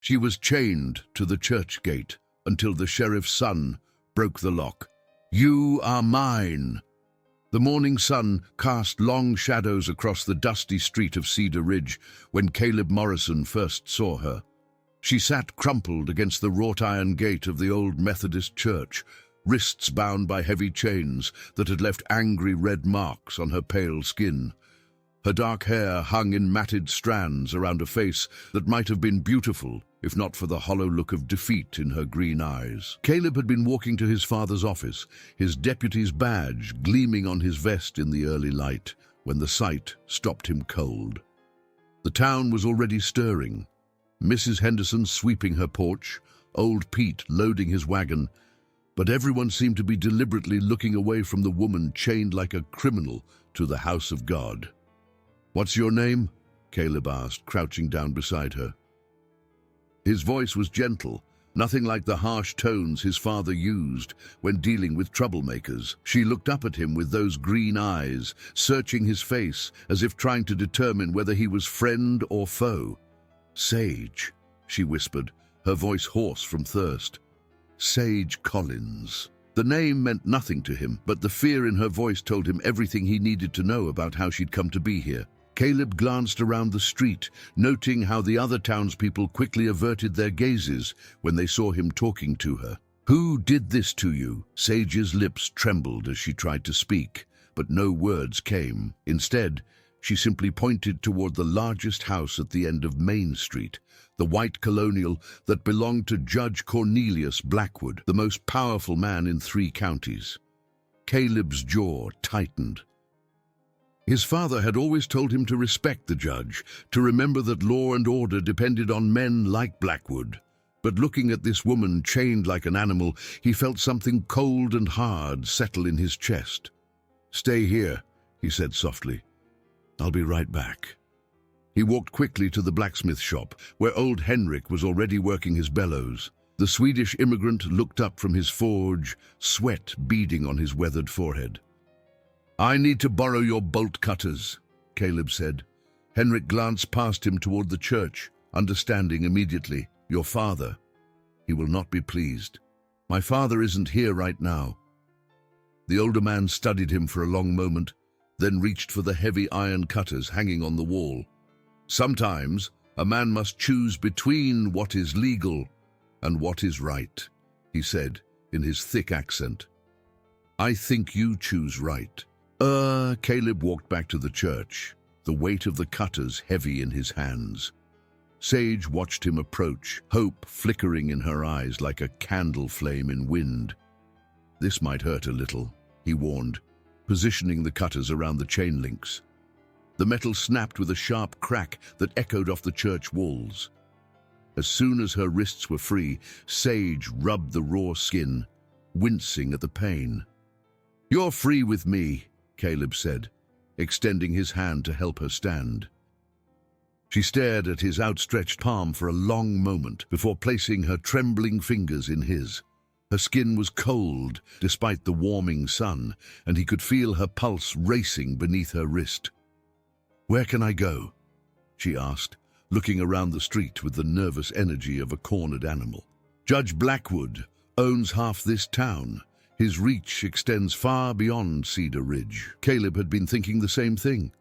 She was chained to the church gate until the sheriff's son broke the lock. "You are mine." The morning sun cast long shadows across the dusty street of Cedar Ridge when Caleb Morrison first saw her. She sat crumpled against the wrought-iron gate of the old Methodist church, wrists bound by heavy chains that had left angry red marks on her pale skin. Her dark hair hung in matted strands around a face that might have been beautiful if not for the hollow look of defeat in her green eyes. Caleb had been walking to his father's office, his deputy's badge gleaming on his vest in the early light, when the sight stopped him cold. The town was already stirring. Mrs. Henderson sweeping her porch, old Pete loading his wagon, but everyone seemed to be deliberately looking away from the woman chained like a criminal to the house of God. "What's your name?" Caleb asked, crouching down beside her. His voice was gentle, nothing like the harsh tones his father used when dealing with troublemakers. She looked up at him with those green eyes, searching his face as if trying to determine whether he was friend or foe. "Sage," she whispered, her voice hoarse from thirst. "Sage Collins." The name meant nothing to him, but the fear in her voice told him everything he needed to know about how she'd come to be here. Caleb glanced around the street, noting how the other townspeople quickly averted their gazes when they saw him talking to her. "Who did this to you?" Sage's lips trembled as she tried to speak, but no words came. Instead, she simply pointed toward the largest house at the end of Main Street, the white colonial that belonged to Judge Cornelius Blackwood, the most powerful man in 3 counties. Caleb's jaw tightened. His father had always told him to respect the judge, to remember that law and order depended on men like Blackwood. But looking at this woman chained like an animal, he felt something cold and hard settle in his chest. "Stay here," he said softly. "I'll be right back." He walked quickly to the blacksmith shop, where old Henrik was already working his bellows. The Swedish immigrant looked up from his forge, sweat beading on his weathered forehead. "I need to borrow your bolt cutters," Caleb said. Henrik glanced past him toward the church, understanding immediately. "Your father. He will not be pleased. My father isn't here right now." The older man studied him for a long moment, then reached for the heavy iron cutters hanging on the wall. "Sometimes a man must choose between what is legal and what is right," he said in his thick accent. "I think you choose right." Caleb walked back to the church, the weight of the cutters heavy in his hands. Sage watched him approach, hope flickering in her eyes like a candle flame in wind. "This might hurt a little," he warned, positioning the cutters around the chain links. The metal snapped with a sharp crack that echoed off the church walls. As soon as her wrists were free, Sage rubbed the raw skin, wincing at the pain. "You're free with me," Caleb said, extending his hand to help her stand. She stared at his outstretched palm for a long moment before placing her trembling fingers in his. Her skin was cold despite the warming sun, and he could feel her pulse racing beneath her wrist. "Where can I go?" she asked, looking around the street with the nervous energy of a cornered animal. "Judge Blackwood owns half this town. His reach extends far beyond Cedar Ridge." Caleb had been thinking the same thing.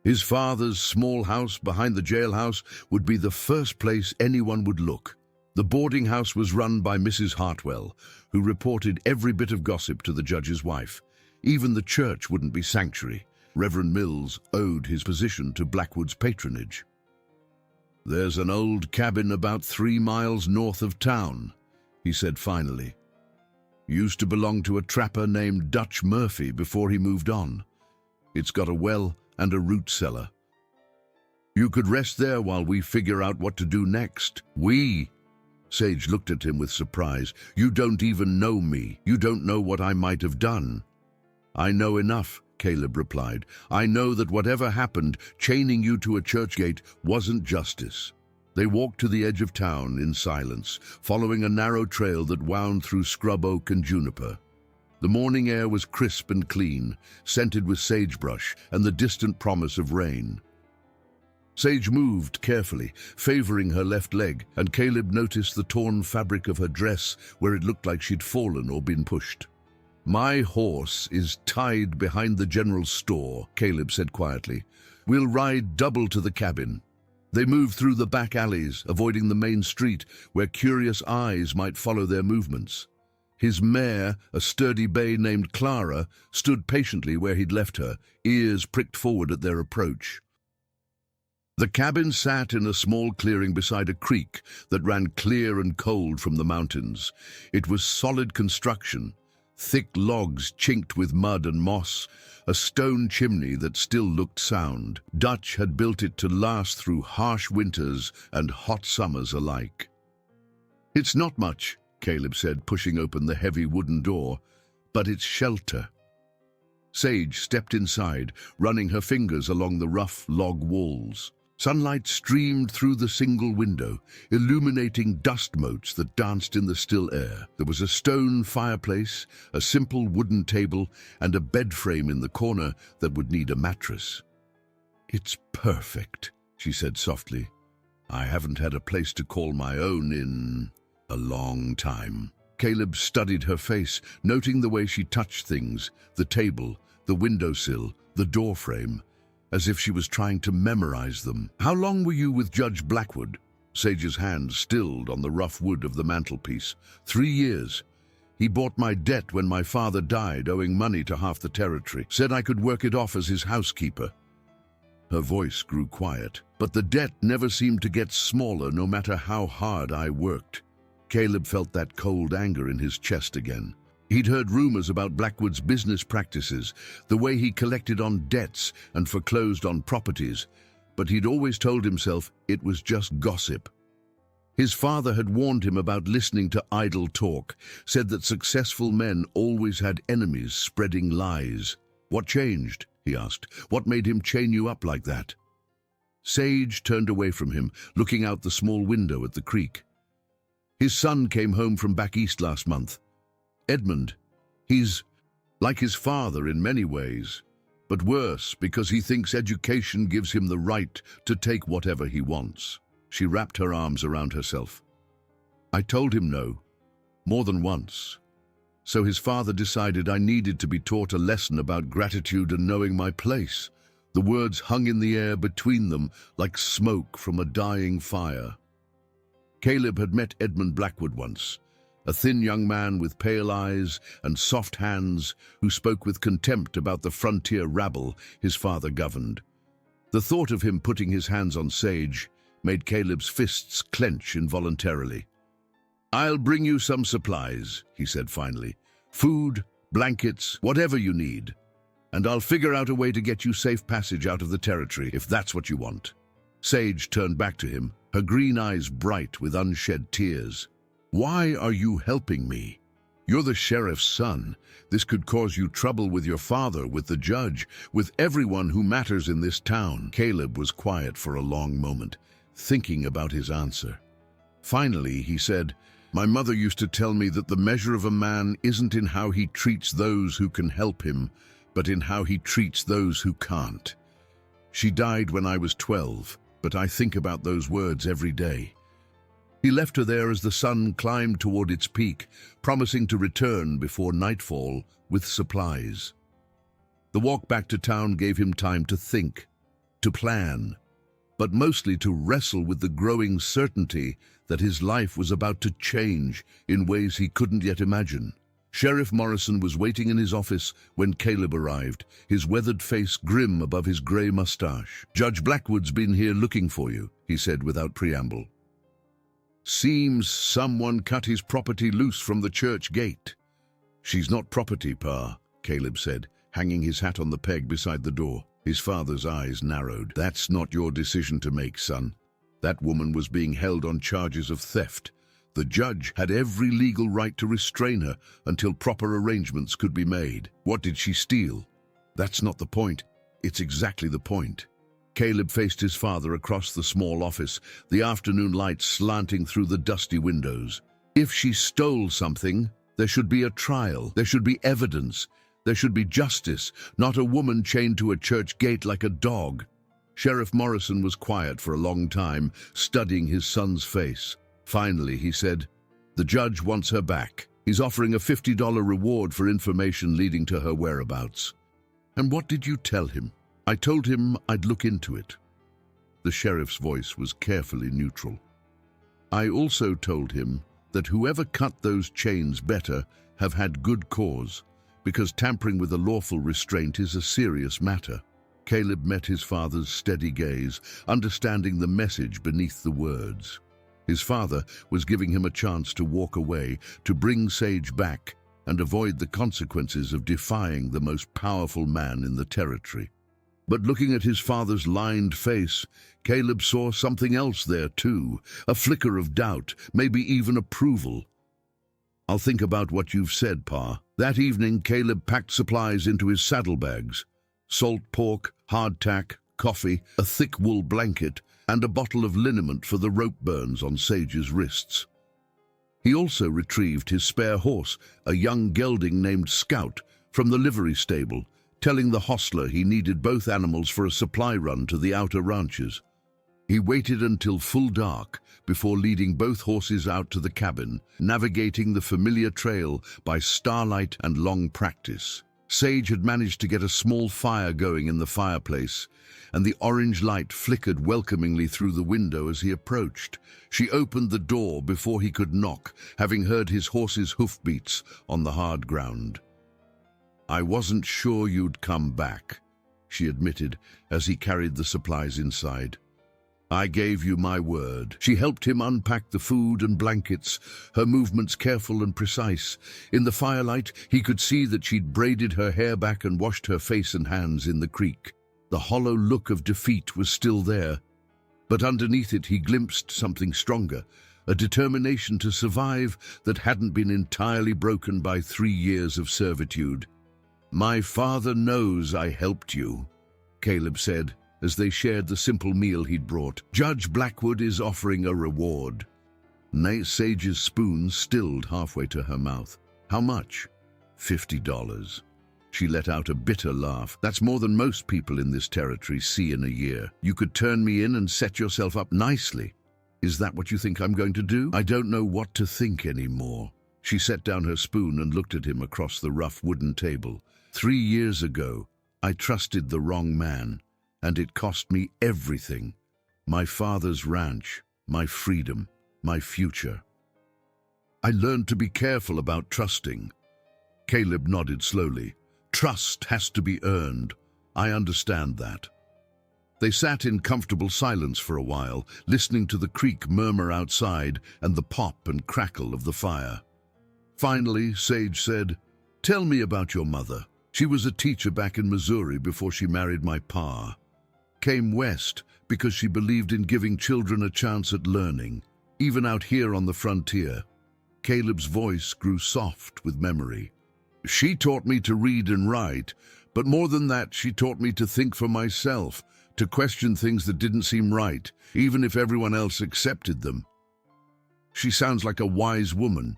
His father's small house behind the jailhouse would be the first place anyone would look. The boarding house was run by Mrs. Hartwell, who reported every bit of gossip to the judge's wife. Even the church wouldn't be sanctuary. Reverend Mills owed his position to Blackwood's patronage. "There's an old cabin about 3 miles north of town," he said finally. "Used to belong to a trapper named Dutch Murphy before he moved on. It's got a well and a root cellar. You could rest there while we figure out what to do next." "We?" Sage looked at him with surprise. "You don't even know me. You don't know what I might have done." "I know enough," Caleb replied. "I know that whatever happened, chaining you to a church gate wasn't justice." They walked to the edge of town in silence, following a narrow trail that wound through scrub oak and juniper. The morning air was crisp and clean, scented with sagebrush and the distant promise of rain. Sage moved carefully, favoring her left leg, and Caleb noticed the torn fabric of her dress where it looked like she'd fallen or been pushed. "My horse is tied behind the general store," Caleb said quietly. "We'll ride double to the cabin." They moved through the back alleys, avoiding the main street where curious eyes might follow their movements. His mare, a sturdy bay named Clara, stood patiently where he'd left her, ears pricked forward at their approach. The cabin sat in a small clearing beside a creek that ran clear and cold from the mountains. It was solid construction, thick logs chinked with mud and moss, a stone chimney that still looked sound. Dutch had built it to last through harsh winters and hot summers alike. "It's not much," Caleb said, pushing open the heavy wooden door, "but it's shelter." Sage stepped inside, running her fingers along the rough log walls. Sunlight streamed through the single window, illuminating dust motes that danced in the still air. There was a stone fireplace, a simple wooden table, and a bed frame in the corner that would need a mattress. "It's perfect," she said softly. "I haven't had a place to call my own in a long time." Caleb studied her face, noting the way she touched things, the table, the windowsill, the doorframe, as if she was trying to memorize them. "How long were you with Judge Blackwood?" Sage's hand stilled on the rough wood of the mantelpiece. 3 years. He bought my debt when my father died, owing money to half the territory. Said I could work it off as his housekeeper." Her voice grew quiet, but the debt never seemed to get smaller no matter how hard I worked. Caleb felt that cold anger in his chest again. He'd heard rumors about Blackwood's business practices, the way he collected on debts and foreclosed on properties, but he'd always told himself it was just gossip. His father had warned him about listening to idle talk, said that successful men always had enemies spreading lies. "What changed?" he asked. "What made him chain you up like that?" Sage turned away from him, looking out the small window at the creek. "His son came home from back east last month. Edmund. He's like his father in many ways, but worse because he thinks education gives him the right to take whatever he wants." She wrapped her arms around herself. "I told him no, more than once. So his father decided I needed to be taught a lesson about gratitude and knowing my place." The words hung in the air between them like smoke from a dying fire. Caleb had met Edmund Blackwood once, a thin young man with pale eyes and soft hands who spoke with contempt about the frontier rabble his father governed. The thought of him putting his hands on Sage made Caleb's fists clench involuntarily. "I'll bring you some supplies," he said finally. "Food, blankets, whatever you need. And I'll figure out a way to get you safe passage out of the territory, if that's what you want." Sage turned back to him, her green eyes bright with unshed tears. "Why are you helping me? You're the sheriff's son. This could cause you trouble with your father, with the judge, with everyone who matters in this town." Caleb was quiet for a long moment, thinking about his answer. Finally, he said, "My mother used to tell me that the measure of a man isn't in how he treats those who can help him, but in how he treats those who can't. She died when I was 12, but I think about those words every day." He left her there as the sun climbed toward its peak, promising to return before nightfall with supplies. The walk back to town gave him time to think, to plan, but mostly to wrestle with the growing certainty that his life was about to change in ways he couldn't yet imagine. Sheriff Morrison was waiting in his office when Caleb arrived, his weathered face grim above his gray mustache. "Judge Blackwood's been here looking for you," he said without preamble. "Seems someone cut his property loose from the church gate." "She's not property, Pa," Caleb said, hanging his hat on the peg beside the door. His father's eyes narrowed. "That's not your decision to make, son. That woman was being held on charges of theft. The judge had every legal right to restrain her until proper arrangements could be made. What did she steal?" "That's not the point. It's exactly the point." Caleb faced his father across the small office, the afternoon light slanting through the dusty windows. "If she stole something, there should be a trial. There should be evidence. There should be justice, not a woman chained to a church gate like a dog." Sheriff Morrison was quiet for a long time, studying his son's face. Finally, he said, "The judge wants her back. He's offering a $50 reward for information leading to her whereabouts." "And what did you tell him?" "I told him I'd look into it." The sheriff's voice was carefully neutral. "I also told him that whoever cut those chains better have had good cause, because tampering with a lawful restraint is a serious matter." Caleb met his father's steady gaze, understanding the message beneath the words. His father was giving him a chance to walk away, to bring Sage back, and avoid the consequences of defying the most powerful man in the territory. But looking at his father's lined face, Caleb saw something else there too, a flicker of doubt, maybe even approval. "I'll think about what you've said, Pa." That evening, Caleb packed supplies into his saddlebags: salt pork, hardtack, coffee, a thick wool blanket, and a bottle of liniment for the rope burns on Sage's wrists. He also retrieved his spare horse, a young gelding named Scout, from the livery stable, telling the hostler he needed both animals for a supply run to the outer ranches. He waited until full dark before leading both horses out to the cabin, navigating the familiar trail by starlight and long practice. Sage had managed to get a small fire going in the fireplace, and the orange light flickered welcomingly through the window as he approached. She opened the door before he could knock, having heard his horse's hoofbeats on the hard ground. "I wasn't sure you'd come back," she admitted as he carried the supplies inside. "I gave you my word." She helped him unpack the food and blankets, her movements careful and precise. In the firelight, he could see that she'd braided her hair back and washed her face and hands in the creek. The hollow look of defeat was still there, but underneath it he glimpsed something stronger, a determination to survive that hadn't been entirely broken by 3 years of servitude. "My father knows I helped you," Caleb said, as they shared the simple meal he'd brought. "Judge Blackwood is offering a reward." Sage's spoon stilled halfway to her mouth. "How much?" $50. She let out a bitter laugh. "That's more than most people in this territory see in a year. You could turn me in and set yourself up nicely. Is that what you think I'm going to do?" "I don't know what to think anymore." She set down her spoon and looked at him across the rough wooden table. 3 years ago, I trusted the wrong man, and it cost me everything. My father's ranch, my freedom, my future. I learned to be careful about trusting." Caleb nodded slowly. "Trust has to be earned. I understand that." They sat in comfortable silence for a while, listening to the creek murmur outside and the pop and crackle of the fire. Finally, Sage said, "Tell me about your mother." "She was a teacher back in Missouri before she married my pa. Came west because she believed in giving children a chance at learning, even out here on the frontier." Caleb's voice grew soft with memory. "She taught me to read and write, but more than that, she taught me to think for myself, to question things that didn't seem right, even if everyone else accepted them. She sounds like a wise woman."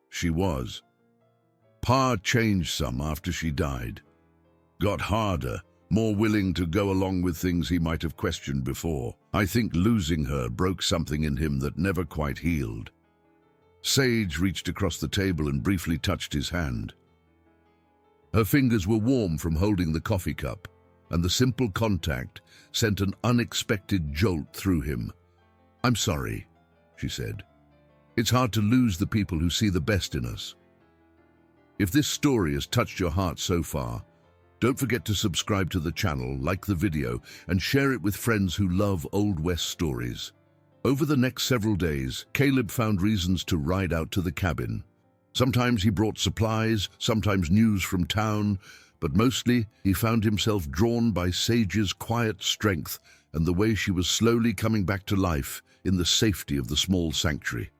She was. Pa changed some after she died. Got harder, more willing to go along with things he might have questioned before. I think losing her broke something in him that never quite healed. Sage reached across the table and briefly touched his hand. Her fingers were warm from holding the coffee cup, and the simple contact sent an unexpected jolt through him. "I'm sorry," she said. "It's hard to lose the people who see the best in us." If this story has touched your heart so far, don't forget to subscribe to the channel, like the video, and share it with friends who love Old West stories. Over the next several days, Caleb found reasons to ride out to the cabin. Sometimes he brought supplies, sometimes news from town, but mostly he found himself drawn by Sage's quiet strength and the way she was slowly coming back to life in the safety of the small sanctuary.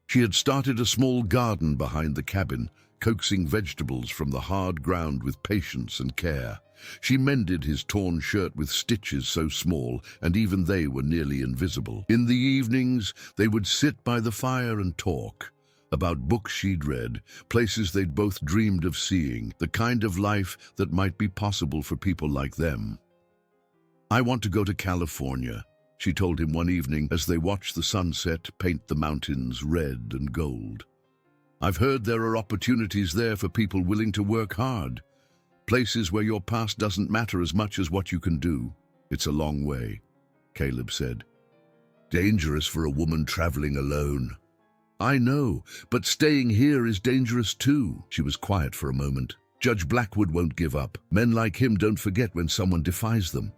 She had started a small garden behind the cabin, coaxing vegetables from the hard ground with patience and care. She mended his torn shirt with stitches so small, and even they were nearly invisible. In the evenings, they would sit by the fire and talk about books she'd read, places they'd both dreamed of seeing, the kind of life that might be possible for people like them. "I want to go to California," she told him one evening as they watched the sunset paint the mountains red and gold. "I've heard there are opportunities there for people willing to work hard. Places where your past doesn't matter as much as what you can do." "It's a long way," Caleb said. "Dangerous for a woman traveling alone." "I know, but staying here is dangerous too." She was quiet for a moment. "Judge Blackwood won't give up. Men like him don't forget when someone defies them."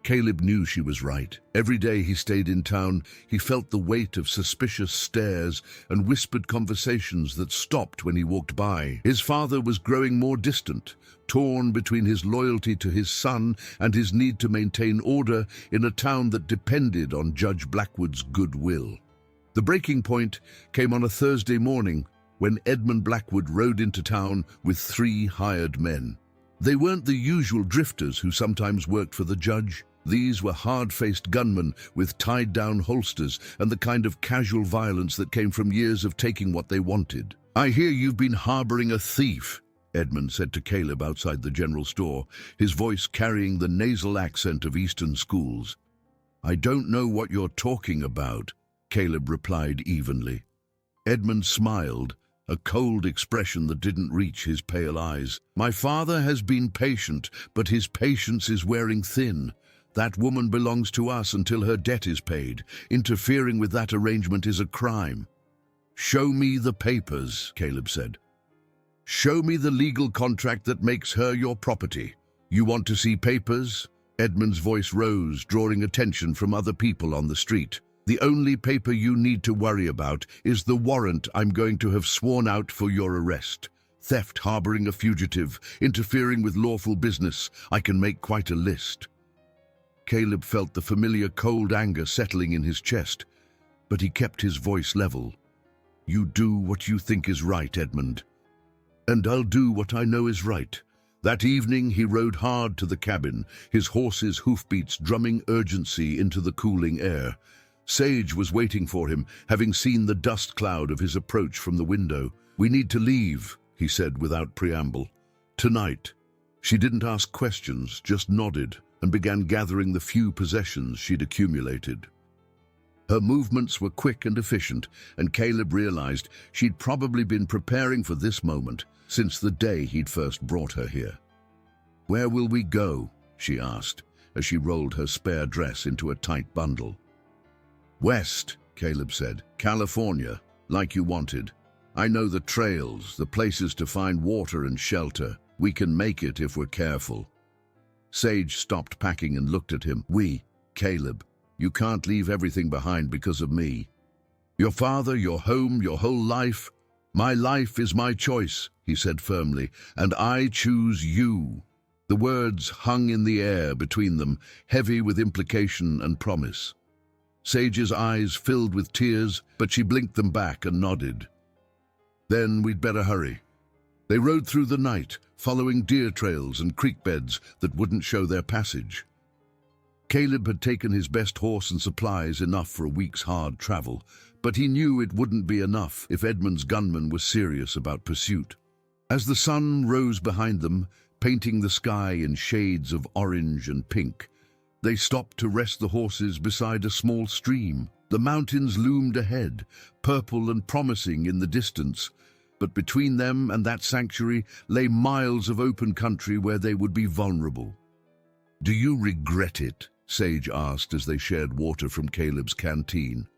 Caleb knew she was right. Every day he stayed in town, he felt the weight of suspicious stares and whispered conversations that stopped when he walked by. His father was growing more distant, torn between his loyalty to his son and his need to maintain order in a town that depended on Judge Blackwood's goodwill. The breaking point came on a Thursday morning when Edmund Blackwood rode into town with 3 hired men. They weren't the usual drifters who sometimes worked for the judge. These were hard-faced gunmen with tied-down holsters and the kind of casual violence that came from years of taking what they wanted. "I hear you've been harboring a thief," Edmund said to Caleb outside the general store, his voice carrying the nasal accent of Eastern schools. "I don't know what you're talking about," Caleb replied evenly. Edmund smiled, a cold expression that didn't reach his pale eyes. "My father has been patient, but his patience is wearing thin. That woman belongs to us until her debt is paid. Interfering with that arrangement is a crime." "Show me the papers," Caleb said. "Show me the legal contract that makes her your property." "You want to see papers?" Edmund's voice rose, drawing attention from other people on the street. "The only paper you need to worry about is the warrant I'm going to have sworn out for your arrest. Theft, harboring a fugitive, interfering with lawful business. I can make quite a list." Caleb felt the familiar cold anger settling in his chest, but he kept his voice level. "You do what you think is right, Edmund. And I'll do what I know is right." That evening he rode hard to the cabin, his horse's hoofbeats drumming urgency into the cooling air. Sage was waiting for him, having seen the dust cloud of his approach from the window. "We need to leave," he said without preamble. "Tonight." She didn't ask questions, just nodded, and began gathering the few possessions she'd accumulated. Her movements were quick and efficient, and Caleb realized she'd probably been preparing for this moment since the day he'd first brought her here. "Where will we go?" she asked, as she rolled her spare dress into a tight bundle. "West," Caleb said. "California, like you wanted. I know the trails, the places to find water and shelter. We can make it if we're careful." Sage stopped packing and looked at him. "We, Caleb, you can't leave everything behind because of me. Your father, your home, your whole life. My life is my choice," he said firmly, "and I choose you." The words hung in the air between them, heavy with implication and promise. Sage's eyes filled with tears, but she blinked them back and nodded. "Then we'd better hurry." They rode through the night, following deer trails and creek beds that wouldn't show their passage. Caleb had taken his best horse and supplies, enough for a week's hard travel, but he knew it wouldn't be enough if Edmund's gunman was serious about pursuit. As the sun rose behind them, painting the sky in shades of orange and pink, they stopped to rest the horses beside a small stream. The mountains loomed ahead, purple and promising in the distance, but between them and that sanctuary lay miles of open country where they would be vulnerable. "Do you regret it?" Sage asked as they shared water from Caleb's canteen.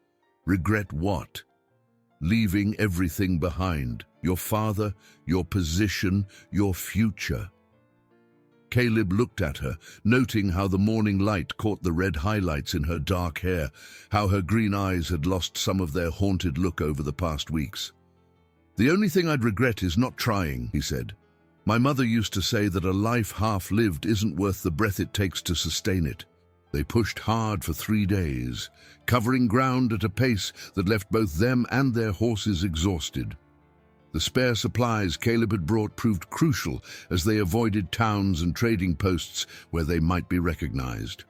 "Regret what?" "Leaving everything behind. Your father, your position, your future." Caleb looked at her, noting how the morning light caught the red highlights in her dark hair, how her green eyes had lost some of their haunted look over the past weeks. "The only thing I'd regret is not trying," he said. "My mother used to say that a life half-lived isn't worth the breath it takes to sustain it." They pushed hard for 3 days, covering ground at a pace that left both them and their horses exhausted. The spare supplies Caleb had brought proved crucial as they avoided towns and trading posts where they might be recognized.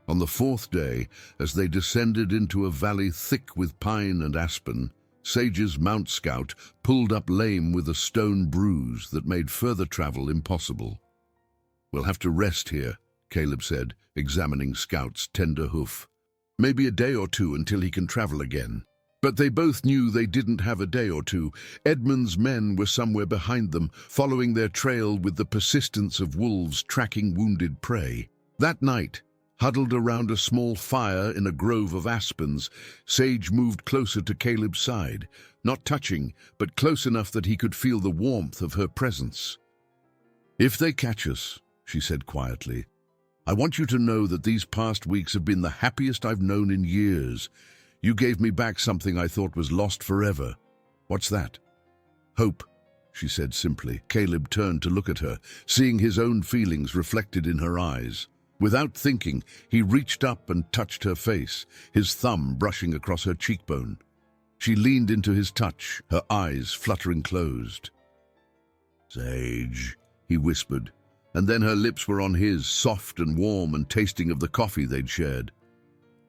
On the 4th day, as they descended into a valley thick with pine and aspen, Sage's Mount Scout pulled up lame with a stone bruise that made further travel impossible. "We'll have to rest here," Caleb said, examining Scout's tender hoof. Maybe a day or two until he can travel again. But they both knew they didn't have a day or two. Edmund's men were somewhere behind them, following their trail with the persistence of wolves tracking wounded prey. That night, huddled around a small fire in a grove of aspens, Sage moved closer to Caleb's side, not touching, but close enough that he could feel the warmth of her presence. "If they catch us," she said quietly, "I want you to know that these past weeks have been the happiest I've known in years. You gave me back something I thought was lost forever." "What's that?" "Hope," she said simply. Caleb turned to look at her, seeing his own feelings reflected in her eyes. Without thinking, he reached up and touched her face, his thumb brushing across her cheekbone. She leaned into his touch, her eyes fluttering closed. "Sage," he whispered, and then her lips were on his, soft and warm and tasting of the coffee they'd shared.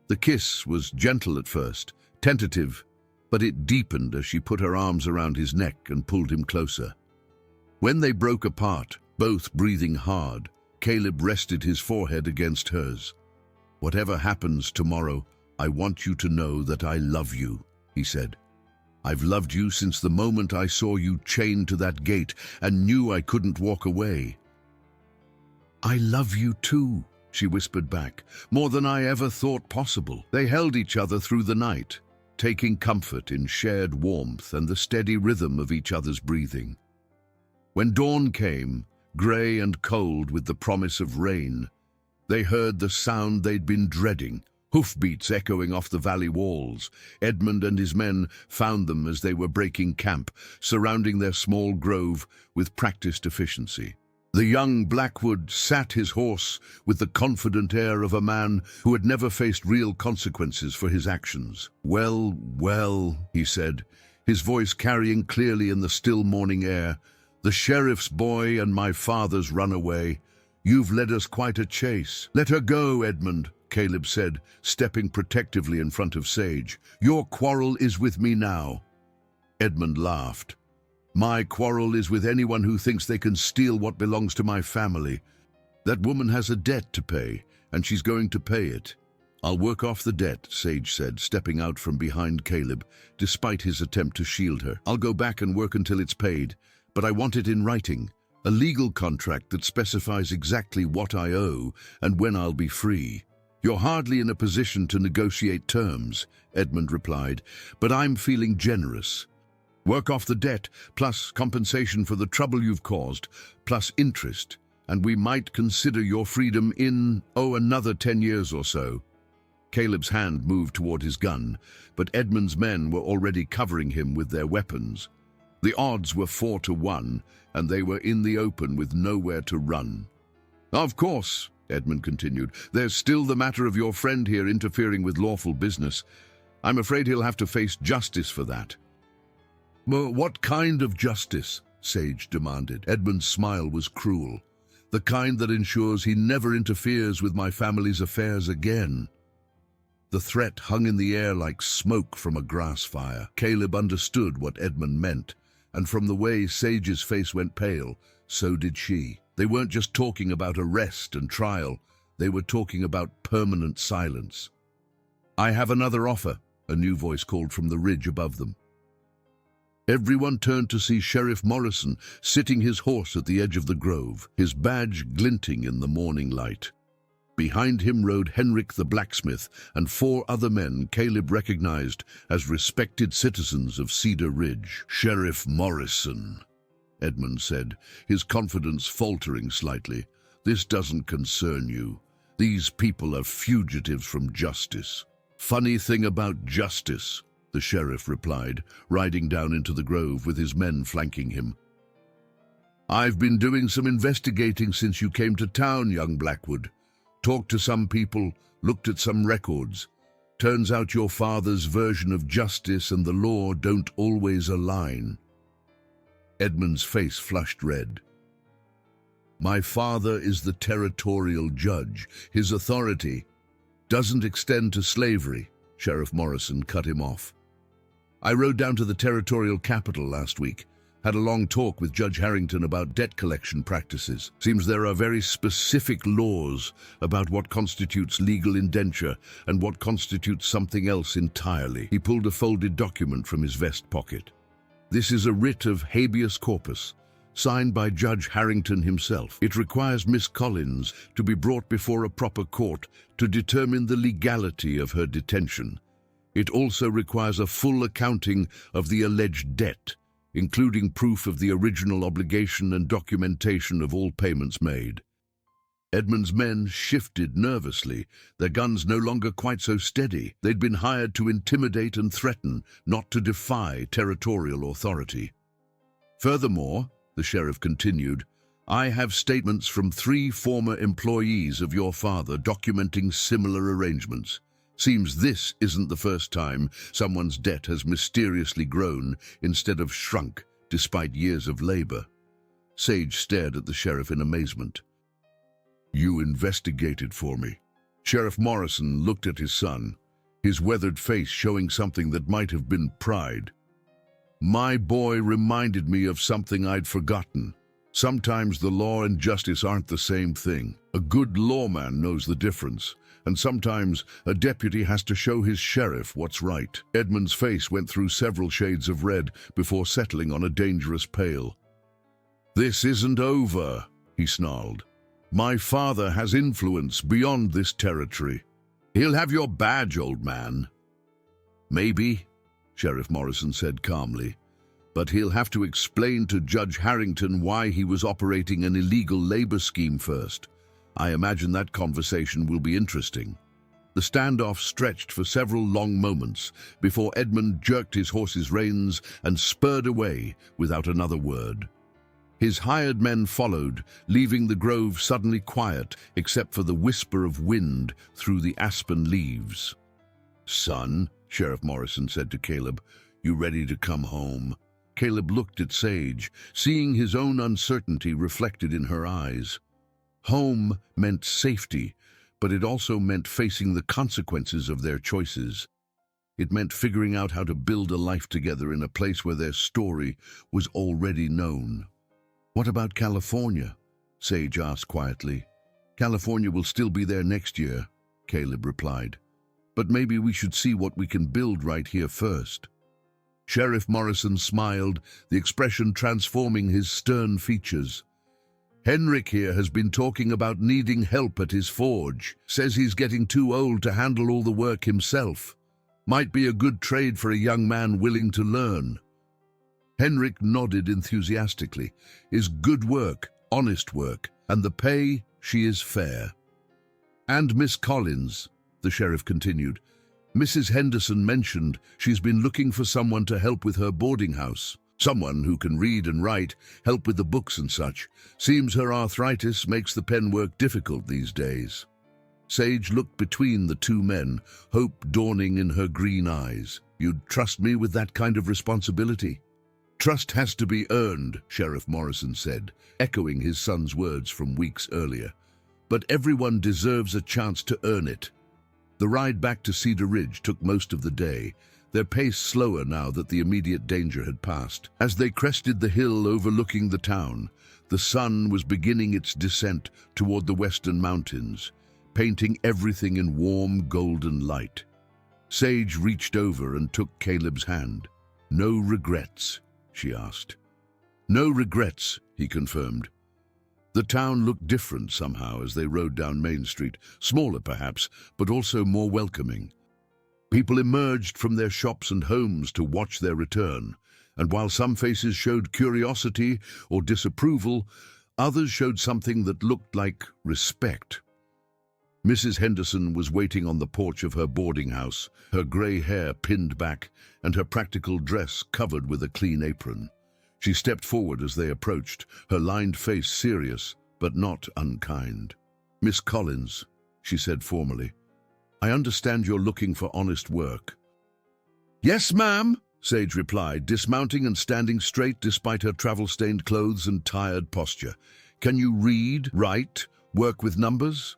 The kiss was gentle at first, tentative, but it deepened as she put her arms around his neck and pulled him closer. When they broke apart, both breathing hard, Caleb rested his forehead against hers. "Whatever happens tomorrow, I want you to know that I love you," he said. "I've loved you since the moment I saw you chained to that gate and knew I couldn't walk away." "I love you too," she whispered back, "more than I ever thought possible." They held each other through the night, taking comfort in shared warmth and the steady rhythm of each other's breathing. When dawn came, grey and cold with the promise of rain, they heard the sound they'd been dreading, hoofbeats echoing off the valley walls. Edmund and his men found them as they were breaking camp, surrounding their small grove with practiced efficiency. The young Blackwood sat his horse with the confident air of a man who had never faced real consequences for his actions. "Well, well," he said, his voice carrying clearly in the still morning air, "the sheriff's boy and my father's runaway. You've led us quite a chase." "Let her go, Edmund," Caleb said, stepping protectively in front of Sage. "Your quarrel is with me now." Edmund laughed. "My quarrel is with anyone who thinks they can steal what belongs to my family. That woman has a debt to pay, and she's going to pay it." "I'll work off the debt," Sage said, stepping out from behind Caleb, despite his attempt to shield her. "I'll go back and work until it's paid, but I want it in writing, a legal contract that specifies exactly what I owe and when I'll be free." "You're hardly in a position to negotiate terms," Edmund replied, "but I'm feeling generous. Work off the debt, plus compensation for the trouble you've caused, plus interest, and we might consider your freedom in, another 10 years or so." Caleb's hand moved toward his gun, but Edmund's men were already covering him with their weapons. The odds were 4-1, and they were in the open with nowhere to run. "Of course," Edmund continued, "there's still the matter of your friend here interfering with lawful business. I'm afraid he'll have to face justice for that." "What kind of justice?" Sage demanded. Edmund's smile was cruel. "The kind that ensures he never interferes with my family's affairs again." The threat hung in the air like smoke from a grass fire. Caleb understood what Edmund meant, and from the way Sage's face went pale, so did she. They weren't just talking about arrest and trial, they were talking about permanent silence. "I have another offer," a new voice called from the ridge above them. Everyone turned to see Sheriff Morrison sitting his horse at the edge of the grove, his badge glinting in the morning light. Behind him rode Henrik the blacksmith and 4 other men Caleb recognized as respected citizens of Cedar Ridge. "Sheriff Morrison," Edmund said, his confidence faltering slightly, "this doesn't concern you. These people are fugitives from justice." "Funny thing about justice," the sheriff replied, riding down into the grove with his men flanking him. "I've been doing some investigating since you came to town, young Blackwood. Talked to some people, looked at some records. Turns out your father's version of justice and the law don't always align." Edmund's face flushed red. "My father is the territorial judge. His authority doesn't extend to slavery," Sheriff Morrison cut him off. "I rode down to the territorial capital last week, Had a long talk with Judge Harrington about debt collection practices. Seems there are very specific laws about what constitutes legal indenture and what constitutes something else entirely. He pulled a folded document from his vest pocket. This is a writ of habeas corpus, signed by Judge Harrington himself. It requires Miss Collins to be brought before a proper court to determine the legality of her detention. It also requires a full accounting of the alleged debt, including proof of the original obligation and documentation of all payments made. Edmund's men shifted nervously, their guns no longer quite so steady. They'd been hired to intimidate and threaten, not to defy territorial authority. Furthermore, the sheriff continued, I have statements from 3 former employees of your father documenting similar arrangements. Seems this isn't the first time someone's debt has mysteriously grown instead of shrunk despite years of labor. Sage stared at the sheriff in amazement. You investigated for me. Sheriff Morrison looked at his son, his weathered face showing something that might have been pride. My boy reminded me of something I'd forgotten. Sometimes the law and justice aren't the same thing. A good lawman knows the difference, and sometimes a deputy has to show his sheriff what's right. Edmund's face went through several shades of red before settling on a dangerous pale. This isn't over, he snarled. My father has influence beyond this territory. He'll have your badge, old man. Maybe, Sheriff Morrison said calmly, but he'll have to explain to Judge Harrington why he was operating an illegal labor scheme first. I imagine that conversation will be interesting. The standoff stretched for several long moments before Edmund jerked his horse's reins and spurred away without another word. His hired men followed, leaving the grove suddenly quiet except for the whisper of wind through the aspen leaves. Son, Sheriff Morrison said to Caleb, you ready to come home? Caleb looked at Sage, seeing his own uncertainty reflected in her eyes. Home meant safety, but it also meant facing the consequences of their choices. It meant figuring out how to build a life together in a place where their story was already known. What about California? Sage asked quietly. California will still be there next year, Caleb replied. But maybe we should see what we can build right here first. Sheriff Morrison smiled, the expression transforming his stern features. Henrik here has been talking about needing help at his forge. Says he's getting too old to handle all the work himself. Might be a good trade for a young man willing to learn. Henrik nodded enthusiastically. Is good work, honest work, and the pay, she is fair. And Miss Collins, the sheriff continued. Mrs. Henderson mentioned she's been looking for someone to help with her boarding house. Someone who can read and write, help with the books and such. Seems her arthritis makes the pen work difficult these days. Sage looked between the two men, hope dawning in her green eyes. You'd trust me with that kind of responsibility? Trust has to be earned, Sheriff Morrison said, echoing his son's words from weeks earlier. But everyone deserves a chance to earn it. The ride back to Cedar Ridge took most of the day, their pace slower now that the immediate danger had passed. As they crested the hill overlooking the town, the sun was beginning its descent toward the western mountains, painting everything in warm golden light. Sage reached over and took Caleb's hand. No regrets, she asked. No regrets, he confirmed. The town looked different somehow as they rode down Main Street, smaller perhaps, but also more welcoming. People emerged from their shops and homes to watch their return, and while some faces showed curiosity or disapproval, others showed something that looked like respect. Mrs. Henderson was waiting on the porch of her boarding house, her grey hair pinned back and her practical dress covered with a clean apron. She stepped forward as they approached, her lined face serious, but not unkind. Miss Collins, she said formally, I understand you're looking for honest work. Yes, ma'am, Sage replied, dismounting and standing straight despite her travel-stained clothes and tired posture. Can you read, write, work with numbers?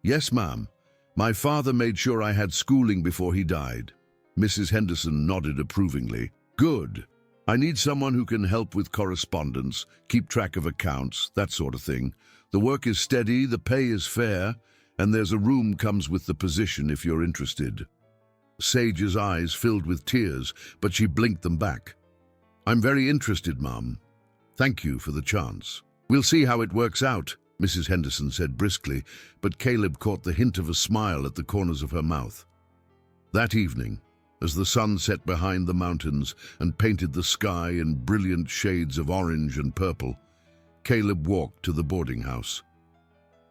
Yes, ma'am. My father made sure I had schooling before he died. Mrs. Henderson nodded approvingly. Good. I need someone who can help with correspondence, keep track of accounts, that sort of thing. The work is steady, the pay is fair, and there's a room comes with the position if you're interested. Sage's eyes filled with tears, but she blinked them back. I'm very interested, Mum. Thank you for the chance. We'll see how it works out, Mrs. Henderson said briskly, but Caleb caught the hint of a smile at the corners of her mouth. That evening, as the sun set behind the mountains and painted the sky in brilliant shades of orange and purple, Caleb walked to the boarding house.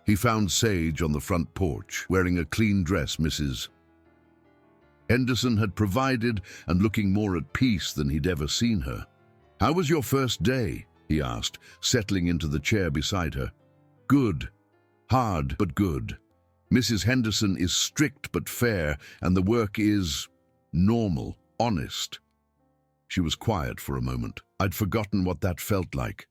He found Sage on the front porch, wearing a clean dress Mrs. Henderson had provided and looking more at peace than he'd ever seen her. "How was your first day?" he asked, settling into the chair beside her. "Good. Hard, but good. Mrs. Henderson is strict but fair, and the work is normal, honest." She was quiet for a moment. I'd forgotten what that felt like.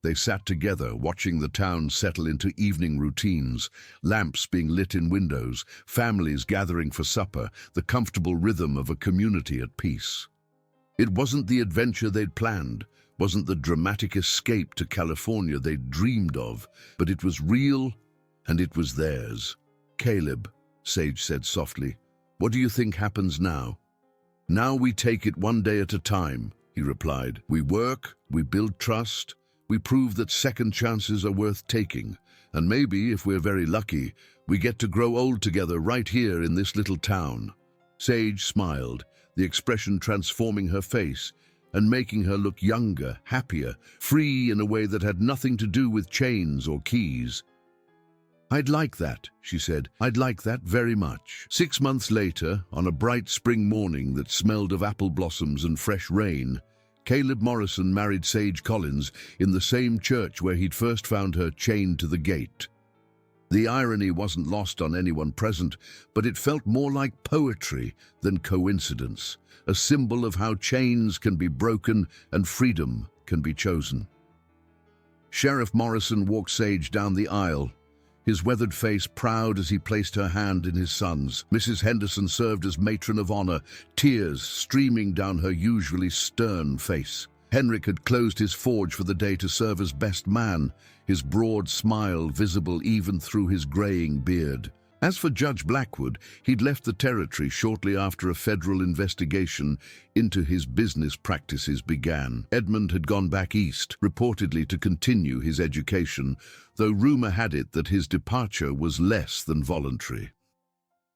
They sat together, watching the town settle into evening routines, lamps being lit in windows, families gathering for supper, the comfortable rhythm of a community at peace. It wasn't the adventure they'd planned, wasn't the dramatic escape to California they'd dreamed of, but it was real, and it was theirs. "Caleb," Sage said softly, "what do you think happens now?" "Now we take it one day at a time," he replied. "We work, we build trust, we prove that second chances are worth taking, and maybe, if we're very lucky, we get to grow old together right here in this little town." Sage smiled, the expression transforming her face and making her look younger, happier, free in a way that had nothing to do with chains or keys. "I'd like that," she said. "I'd like that very much." 6 months later, on a bright spring morning that smelled of apple blossoms and fresh rain, Caleb Morrison married Sage Collins in the same church where he'd first found her chained to the gate. The irony wasn't lost on anyone present, but it felt more like poetry than coincidence, a symbol of how chains can be broken and freedom can be chosen. Sheriff Morrison walked Sage down the aisle, his weathered face proud as he placed her hand in his son's. Mrs. Henderson served as matron of honor, tears streaming down her usually stern face. Henrik had closed his forge for the day to serve as best man, his broad smile visible even through his graying beard. As for Judge Blackwood, he'd left the territory shortly after a federal investigation into his business practices began. Edmund had gone back east, reportedly to continue his education, though rumor had it that his departure was less than voluntary.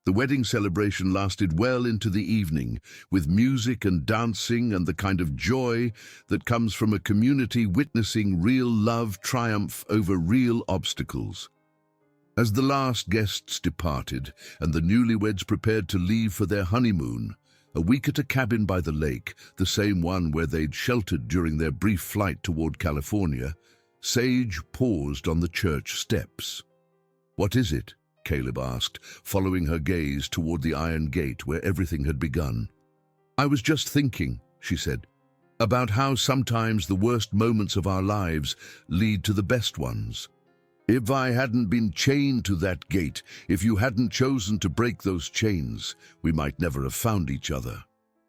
The wedding celebration lasted well into the evening, with music and dancing and the kind of joy that comes from a community witnessing real love triumph over real obstacles. As the last guests departed and the newlyweds prepared to leave for their honeymoon, a week at a cabin by the lake, the same one where they'd sheltered during their brief flight toward California, Sage paused on the church steps. "What is it?" Caleb asked, following her gaze toward the iron gate where everything had begun. "I was just thinking," she said, "about how sometimes the worst moments of our lives lead to the best ones. If I hadn't been chained to that gate, if you hadn't chosen to break those chains, we might never have found each other."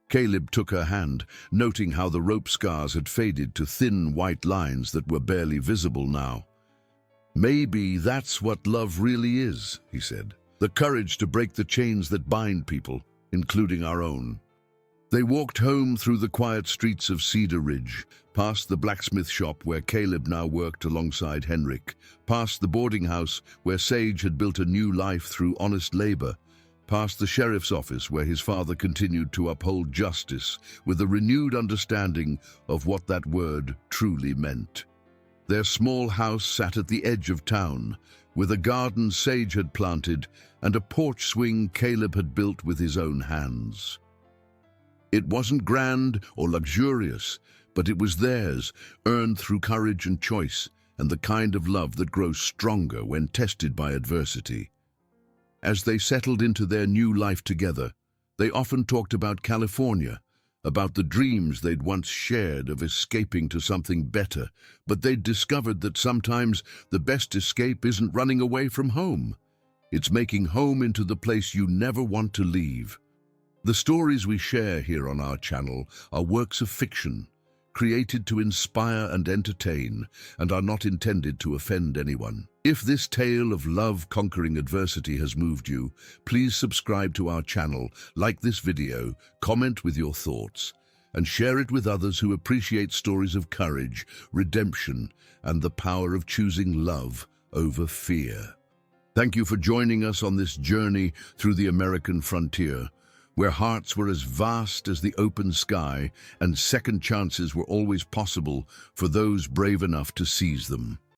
Caleb took her hand, noting how the rope scars had faded to thin white lines that were barely visible now. "Maybe that's what love really is," he said. "The courage to break the chains that bind people, including our own." They walked home through the quiet streets of Cedar Ridge, past the blacksmith shop where Caleb now worked alongside Henrik, past the boarding house where Sage had built a new life through honest labor, past the sheriff's office where his father continued to uphold justice with a renewed understanding of what that word truly meant. Their small house sat at the edge of town, with a garden Sage had planted and a porch swing Caleb had built with his own hands. It wasn't grand or luxurious, but it was theirs, earned through courage and choice, and the kind of love that grows stronger when tested by adversity. As they settled into their new life together, they often talked about California, about the dreams they'd once shared of escaping to something better, but they'd discovered that sometimes the best escape isn't running away from home. It's making home into the place you never want to leave. The stories we share here on our channel are works of fiction, created to inspire and entertain, and are not intended to offend anyone. If this tale of love conquering adversity has moved you, please subscribe to our channel, like this video, comment with your thoughts, and share it with others who appreciate stories of courage, redemption, and the power of choosing love over fear. Thank you for joining us on this journey through the American frontier, where hearts were as vast as the open sky and second chances were always possible for those brave enough to seize them.